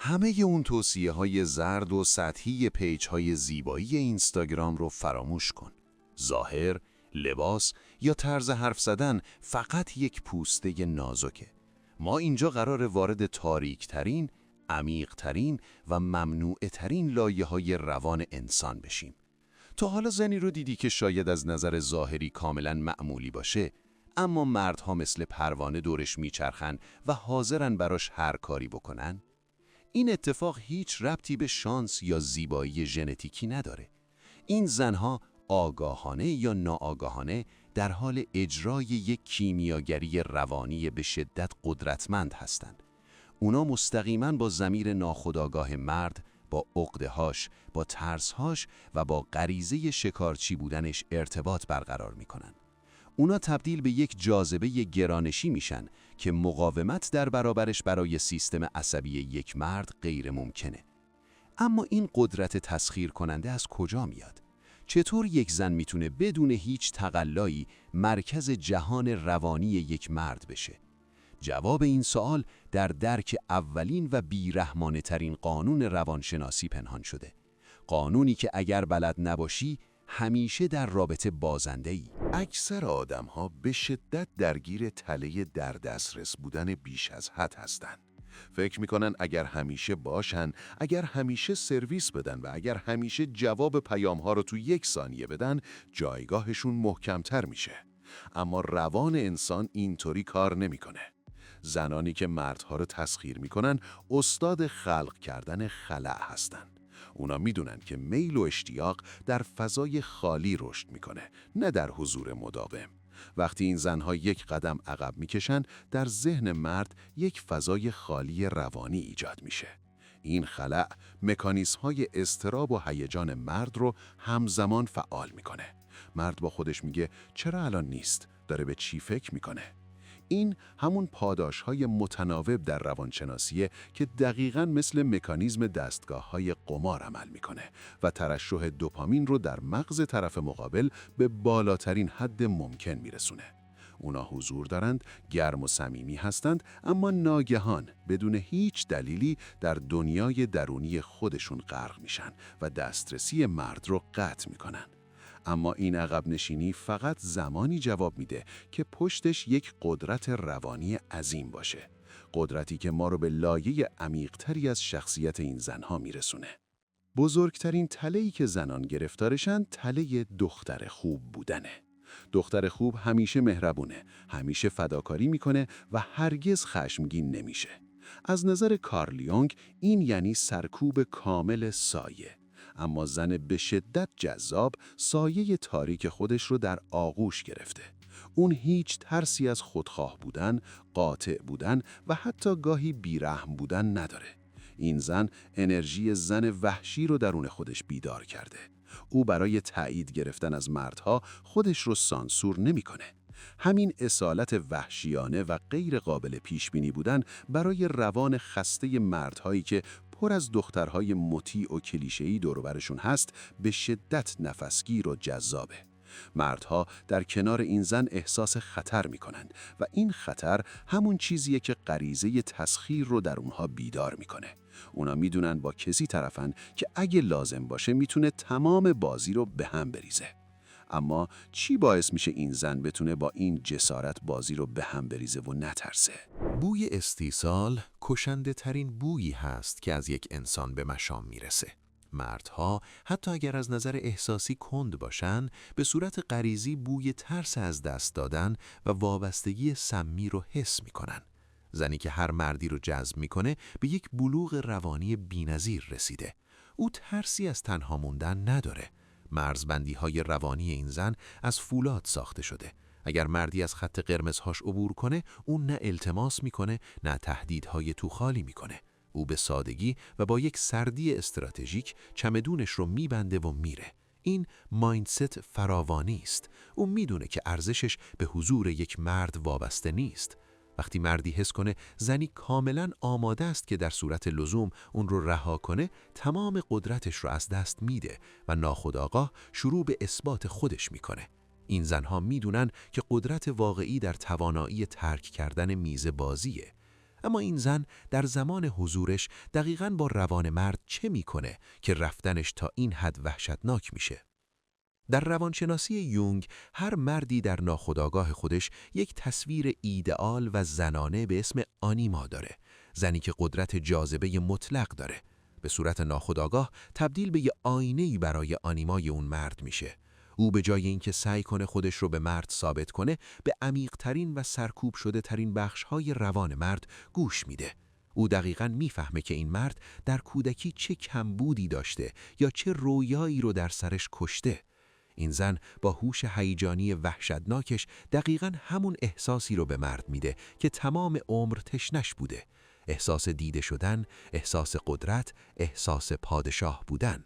همه اون توصیه‌های زرد و سطحی پیج‌های زیبایی اینستاگرام رو فراموش کن. ظاهر، لباس یا طرز حرف زدن فقط یک پوسته نازکه. ما اینجا قرار وارد تاریک‌ترین، عمیق‌ترین و ممنوع‌ترین لایه‌های روان انسان بشیم. تا حالا زنی رو دیدی که شاید از نظر ظاهری کاملا معمولی باشه، اما مردها مثل پروانه دورش میچرخن و حاضرن براش هر کاری بکنن؟ این اتفاق هیچ ربطی به شانس یا زیبایی ژنتیکی نداره. این زنها آگاهانه یا ناآگاهانه در حال اجرای یک کیمیاگری روانی به شدت قدرتمند هستند. اونا مستقیما با ضمیر ناخودآگاه مرد، با عقده‌هاش، با ترس‌هاش و با غریزه شکارچی بودنش ارتباط برقرار میکنن. اونا تبدیل به یک جاذبه گرانشی میشن که مقاومت در برابرش برای سیستم عصبی یک مرد غیر ممکنه. اما این قدرت تسخیر کننده از کجا میاد؟ چطور یک زن میتونه بدون هیچ تقلایی مرکز جهان روانی یک مرد بشه؟ جواب این سوال در درک اولین و بیرحمانه ترین قانون روانشناسی پنهان شده. قانونی که اگر بلد نباشی، همیشه در رابطه بازنده‌ای. اکثر آدم‌ها به شدت درگیر تله در دسترس بودن بیش از حد هستند. فکر میکنن اگر همیشه باشن، اگر همیشه سرویس بدن و اگر همیشه جواب پیام‌ها رو تو 1 ثانیه بدن، جایگاهشون محکم‌تر میشه. اما روان انسان اینطوری کار نمیکنه. زنانی که مردها رو تسخیر میکنن، استاد خلق کردن خلأ هستن. اونا میدونن که میل و اشتیاق در فضای خالی رشد میکنه، نه در حضور مداوم. وقتی این زنها یک قدم عقب میکشن، در ذهن مرد یک فضای خالی روانی ایجاد میشه. این خلأ مکانیزم‌های اضطراب و هیجان مرد رو همزمان فعال میکنه. مرد با خودش میگه چرا الان نیست؟ داره به چی فکر میکنه؟ این همون پاداش‌های متناوب در روانشناسیه که دقیقاً مثل مکانیزم دستگاه‌های قمار عمل میکنه و ترشح دوپامین رو در مغز طرف مقابل به بالاترین حد ممکن میرسونه. اونا حضور دارند، گرم و صمیمی هستند، اما ناگهان بدون هیچ دلیلی در دنیای درونی خودشون غرق میشن و دسترسی مرد رو قطع میکنن. اما این عقب نشینی فقط زمانی جواب میده که پشتش یک قدرت روانی عظیم باشه. قدرتی که ما رو به لایه عمیق‌تری از شخصیت این زنها میرسونه. بزرگترین تله‌ای که زنان گرفتارشن تله دختر خوب بودنه. دختر خوب همیشه مهربونه، همیشه فداکاری میکنه و هرگز خشمگین نمیشه. از نظر کارل یونگ این یعنی سرکوب کامل سایه. اما زن به شدت جذاب سایه تاریک خودش رو در آغوش گرفته. اون هیچ ترسی از خودخواه بودن، قاطع بودن و حتی گاهی بیرحم بودن نداره. این زن انرژی زن وحشی رو درون خودش بیدار کرده. او برای تایید گرفتن از مردها خودش رو سانسور نمی‌کنه. همین اصالت وحشیانه و غیر قابل پیش بینی بودن برای روان خسته مردهایی که پر از دخترهای مطیع و کلیشه‌ای دور و برشون هست به شدت نفسگیر و جذابه. مردها در کنار این زن احساس خطر میکنن و این خطر همون چیزیه که غریزه تسخیر رو در اونها بیدار میکنه. اونا میدونن با کسی طرفن که اگه لازم باشه میتونه تمام بازی رو به هم بریزه. اما چی باعث میشه این زن بتونه با این جسارت بازی رو به هم بریزه و نترسه؟ بوی استیصال کشنده ترین بویی هست که از یک انسان به مشام میرسه. مردها حتی اگر از نظر احساسی کند باشن، به صورت غریزی بوی ترس از دست دادن و وابستگی سمی رو حس میکنن. زنی که هر مردی رو جذب میکنه به یک بلوغ روانی بی‌نظیر رسیده. او ترسی از تنها موندن نداره. مرزبندی‌های روانی این زن از فولاد ساخته شده. اگر مردی از خط قرمزهاش عبور کنه، اون نه التماس میکنه، نه تهدیدهای توخالی میکنه. او به سادگی و با یک سردی استراتژیک چمدونش رو میبنده و میره. این مایندست فراوانی است. او میدونه که ارزشش به حضور یک مرد وابسته نیست. وقتی مردی حس کنه زنی کاملا آماده است که در صورت لزوم اون رو رها کنه، تمام قدرتش رو از دست میده و ناخودآگاه شروع به اثبات خودش میکنه. این زنها میدونن که قدرت واقعی در توانایی ترک کردن میز بازیه. اما این زن در زمان حضورش دقیقاً با روان مرد چه میکنه که رفتنش تا این حد وحشتناک میشه؟ در روانشناسی یونگ هر مردی در ناخودآگاه خودش یک تصویر ایدئال و زنانه به اسم آنیما داره، زنی که قدرت جاذبه مطلق داره. به صورت ناخودآگاه تبدیل به یه آینه‌ای برای آنیمای اون مرد میشه. او به جای اینکه سعی کنه خودش رو به مرد ثابت کنه، به عمیق‌ترین و سرکوب شده ترین بخش‌های روان مرد گوش میده. او دقیقاً میفهمه که این مرد در کودکی چه کمبودی داشته یا چه رویایی رو در سرش کشته. این زن با هوش هیجانی وحشتناکش دقیقاً همون احساسی رو به مرد میده که تمام عمر تشنش بوده. احساس دیده شدن، احساس قدرت، احساس پادشاه بودن.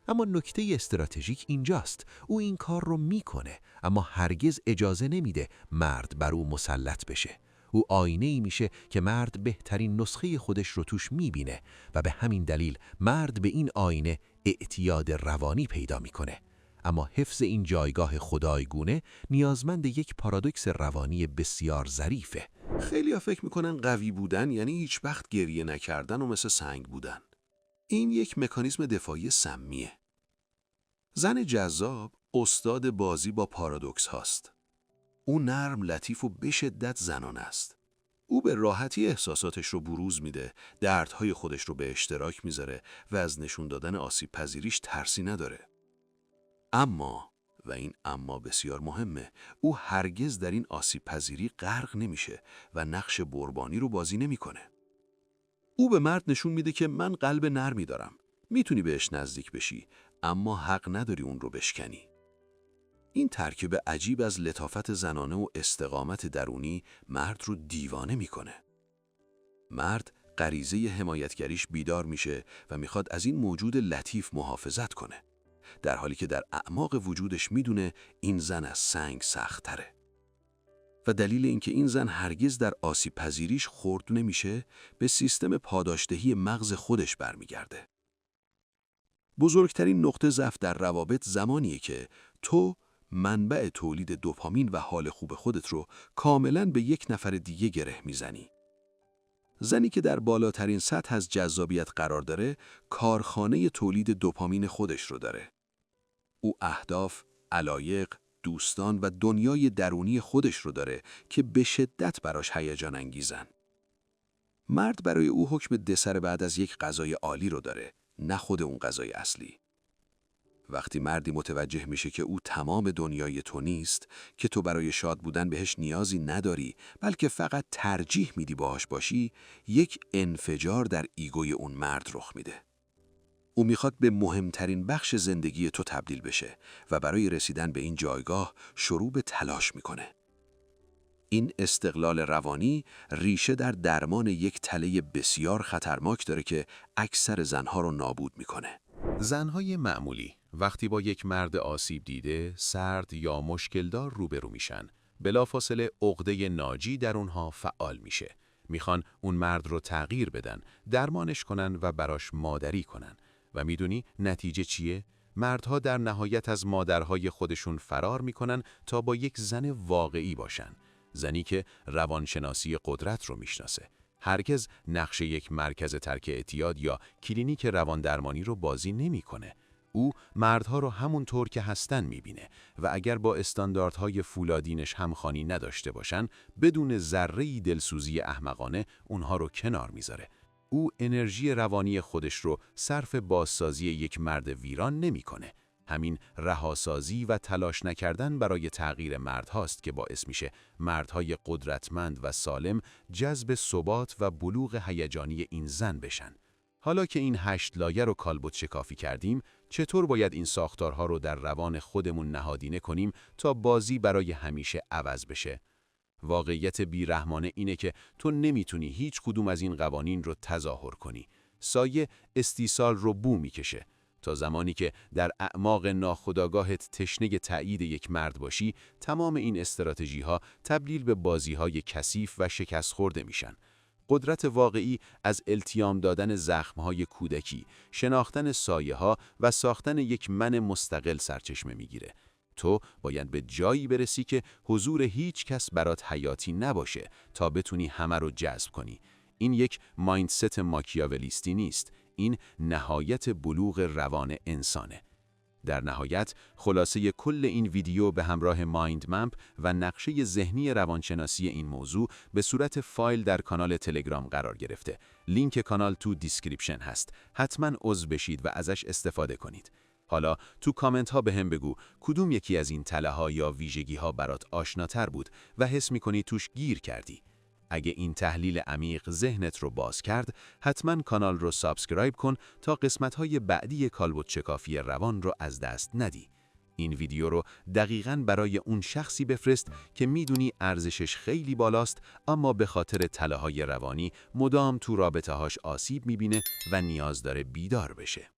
اما نکته استراتژیک اینجاست. او این کار رو میکنه، اما هرگز اجازه نمیده مرد بر او مسلط بشه. او آینه‌ای میشه که مرد بهترین نسخه خودش رو توش میبینه و به همین دلیل مرد به این آینه اعتیاد روانی پیدا میکنه. اما حفظ این جایگاه خدایگونه نیازمند یک پارادوکس روانی بسیار ظریفه. خیلی‌ها فکر میکنن قوی بودن یعنی هیچ وقت گریه نکردن و مثل سنگ بودن. این یک مکانیزم دفاعی سمیه. زن جذاب استاد بازی با پارادوکس هاست. او نرم، لطیف و به شدت زنانه است. او به راحتی احساساتش رو بروز میده، دردهای خودش رو به اشتراک میذاره و از نشون دادن آسیب پذیریش ترسی نداره. اما، و این اما بسیار مهمه، او هرگز در این آسیب پذیری غرق نمیشه و نقش قربانی رو بازی نمیکنه. او به مرد نشون میده که من قلب نرمی دارم. میتونی بهش نزدیک بشی، اما حق نداری اون رو بشکنی. این ترکیب عجیب از لطافت زنانه و استقامت درونی مرد رو دیوانه میکنه. مرد غریزه حمایتگریش بیدار میشه و میخواد از این موجود لطیف محافظت کنه، در حالی که در اعماق وجودش میدونه این زن از سنگ سخت‌تره. و دلیل اینکه این زن هرگز در آسیب پذیریش خرد نمیشه به سیستم پاداشدهی مغز خودش برمیگرده. بزرگترین نقطه ضعف در روابط زمانیه که تو منبع تولید دوپامین و حال خوب خودت رو کاملاً به یک نفر دیگه گره میزنی. زنی که در بالاترین سطح از جذابیت قرار داره، کارخانه تولید دوپامین خودش رو داره. او اهداف، علایق، دوستان و دنیای درونی خودش رو داره که به شدت براش هیجان انگیزن. مرد برای او حکم دسر بعد از یک غذای عالی رو داره، نه خود اون غذای اصلی. وقتی مردی متوجه میشه که او تمام دنیای تو نیست، که تو برای شاد بودن بهش نیازی نداری، بلکه فقط ترجیح میدی باهاش باشی، یک انفجار در ایگوی اون مرد رخ میده. او میخواد به مهمترین بخش زندگی تو تبدیل بشه و برای رسیدن به این جایگاه شروع به تلاش میکنه. این استقلال روانی ریشه در درمان یک تله بسیار خطرناک داره که اکثر زنها رو نابود میکنه. زنهای معمولی وقتی با یک مرد آسیب دیده، سرد یا مشکلدار روبرو میشن، بلافاصله عقده ناجی در اونها فعال میشه. میخوان اون مرد رو تغییر بدن، درمانش کنن و براش مادری کنن. و میدونی نتیجه چیه؟ مردها در نهایت از مادرهای خودشون فرار میکنن تا با یک زن واقعی باشن. زنی که روانشناسی قدرت رو میشناسه. هرگز نقش یک مرکز ترک اعتیاد یا کلینیک رواندرمانی رو بازی نمیکنه. او مردها رو همونطور که هستن میبینه و اگر با استانداردهای فولادینش همخوانی نداشته باشن، بدون ذره‌ای دلسوزی احمقانه اونها رو کنار میذاره. او انرژی روانی خودش رو صرف بازسازی یک مرد ویران نمیکنه. همین رهاسازی و تلاش نکردن برای تغییر مرد هاست که باعث میشه مردهای قدرتمند و سالم جذب ثبات و بلوغ هیجانی این زن بشن. حالا که این 8 لایه رو کالبد شکافی کردیم، چطور باید این ساختارها رو در روان خودمون نهادینه کنیم تا بازی برای همیشه عوض بشه؟ واقعیت بیرحمانه اینه که تو نمیتونی هیچ کدوم از این قوانین رو تظاهر کنی. سایه استیصال رو بو میکشه. تا زمانی که در اعماق ناخودآگاهت تشنه تأیید یک مرد باشی، تمام این استراتژی‌ها تبدیل به بازی‌های کثیف و شکست خورده میشن. قدرت واقعی از التیام دادن زخم‌های کودکی، شناختن سایه‌ها و ساختن یک من مستقل سرچشمه میگیره. تو باید به جایی برسی که حضور هیچ کس برات حیاتی نباشه تا بتونی همه رو جذب کنی. این یک مایندست ماکیاولیستی نیست. این نهایت بلوغ روان انسانه. در نهایت خلاصه کل این ویدیو به همراه مایند مپ و نقشه ذهنی روانشناسی این موضوع به صورت فایل در کانال تلگرام قرار گرفته. لینک کانال تو دیسکریپشن هست. حتما عضو بشید و ازش استفاده کنید. حالا تو کامنت ها بهم بگو کدوم یکی از این تله ها یا ویژگی ها برات آشناتر بود و حس می‌کنی توش گیر کردی. اگه این تحلیل عمیق ذهنت رو باز کرد، حتما کانال رو سابسکرایب کن تا قسمت‌های بعدی کالبد شکافی روان رو از دست ندی. این ویدیو رو دقیقاً برای اون شخصی بفرست که میدونی ارزشش خیلی بالاست اما به خاطر تله‌های روانی مدام تو رابطه‌هاش آسیب میبینه و نیاز داره بیدار بشه.